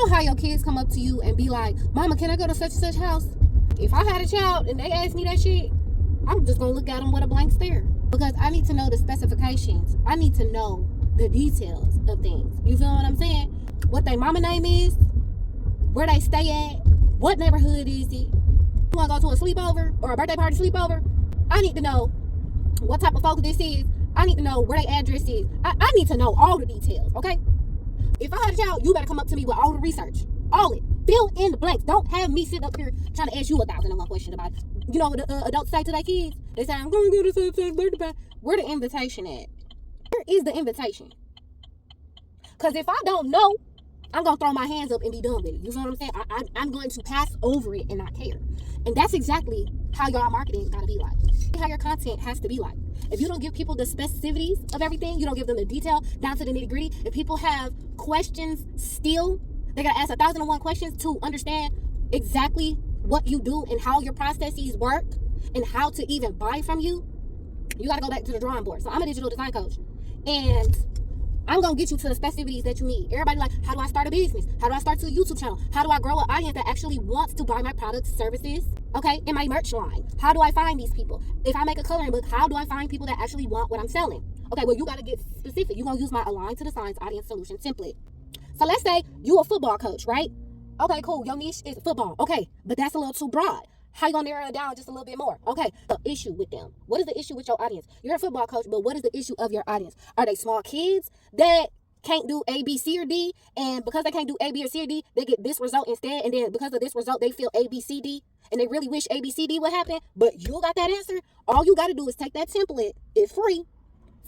know how your kids come up to you and be like, Mama, can I go to such and such house? If I had a child and they asked me that shit, I'm just gonna look at them with a blank stare. Because I need to know the specifications. I need to know the details of things. You feel what I'm saying? What their mama name is, where they stay at, what neighborhood is it. You wanna go to a sleepover or a birthday party sleepover? I need to know what type of folks this is. I need to know where their address is. I need to know all the details, okay? If I had a child, you better come up to me with all the research. All it. Fill in the blanks. Don't have me sit up here trying to ask you 1,001 questions about it. You know what the adults say to their kids? They say, I'm going to go to such birthday. Where the invitation at? Where is the invitation? Because if I don't know, I'm going to throw my hands up and be done with it. You know what I'm saying? I'm going to pass over it and not care. And that's exactly how y'all marketing got to be like. How your content has to be like. If you don't give people the specificities of everything, you don't give them the detail down to the nitty gritty. If people have questions still, they got to ask 1,001 questions to understand exactly what you do and how your processes work and how to even buy from you. You got to go back to the drawing board. So I'm a digital design coach. And I'm going to get you to the specificities that you need. Everybody like, how do I start a business? How do I start a YouTube channel? How do I grow an audience that actually wants to buy my products, services, okay, in my merch line? How do I find these people? If I make a coloring book, how do I find people that actually want what I'm selling? Okay, well, you got to get specific. You're going to use my Align to the Signs Audience Solution template. So let's say you a football coach, right? Okay, cool. Your niche is football. Okay, but that's a little too broad. How you gonna narrow it down just a little bit more? Okay, the issue with them. What is the issue with your audience? You're a football coach, but what is the issue of your audience? Are they small kids that can't do A, B, C, or D? And because they can't do A, B, or C, or D, they get this result instead. And then because of this result, they feel A, B, C, D. And they really wish A, B, C, D would happen. But you got that answer. All you got to do is take that template. It's free.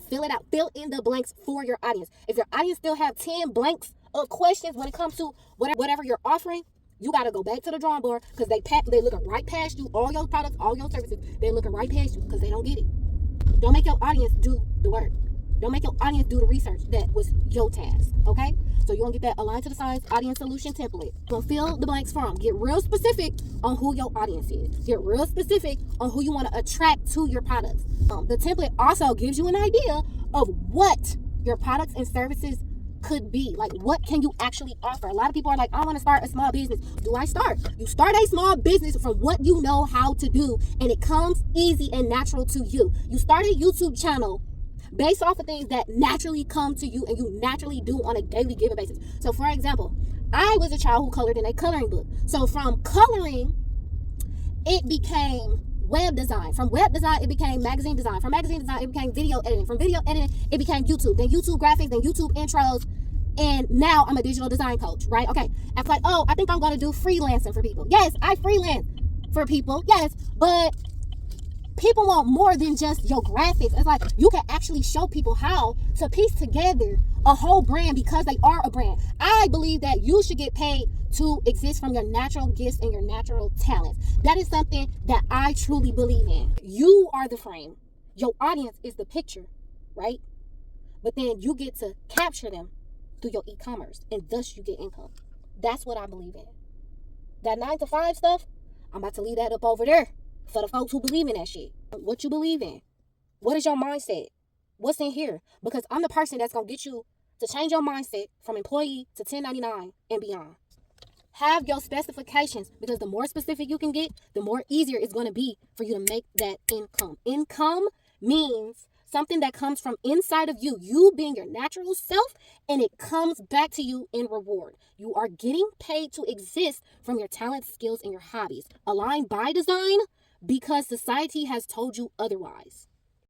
Fill it out. Fill in the blanks for your audience. If your audience still have 10 blanks of questions when it comes to whatever you're offering, you got to go back to the drawing board because they looking right past you, all your products, all your services. They're looking right past you because they don't get it. Don't make your audience do the work. Don't make your audience do the research. That was your task, okay? So you're going to get that Align to the Signs Audience Solution template. You're going to fill the blanks for them. Get real specific on who your audience is. Get real specific on who you want to attract to your products. The template also gives you an idea of what your products and services could be. Like, what can you actually offer? A lot of people are like, I want to start a small business. Do I start? You start a small business from what you know how to do, and it comes easy and natural to you. You start a YouTube channel based off of things that naturally come to you and you naturally do on a daily given basis. So for example, I was a child who colored in a coloring book. So from coloring, it became web design. From web design, it became magazine design. From magazine design, it became video editing. From video editing, it became YouTube. Then YouTube graphics, then YouTube intros. And now I'm a digital design coach, right? Okay. I'm like, oh, I think I'm going to do freelancing for people. Yes, I freelance for people. Yes, but people want more than just your graphics. It's like you can actually show people how to piece together a whole brand because they are a brand. I believe that you should get paid to exist from your natural gifts and your natural talents. That is something that I truly believe in. You are the frame. Your audience is the picture, right? But then you get to capture them through your e-commerce, and thus you get income. That's what I believe in. That 9-to-5 stuff, I'm about to leave that up over there for the folks who believe in that shit. What you believe in? What is your mindset? What's in here? Because I'm the person that's going to get you to change your mindset from employee to 1099 and beyond. Have your specifications, because the more specific you can get, the more easier it's going to be for you to make that income. Income means something that comes from inside of you, you being your natural self, and it comes back to you in reward. You are getting paid to exist from your talents, skills, and your hobbies. Aligned by design because society has told you otherwise.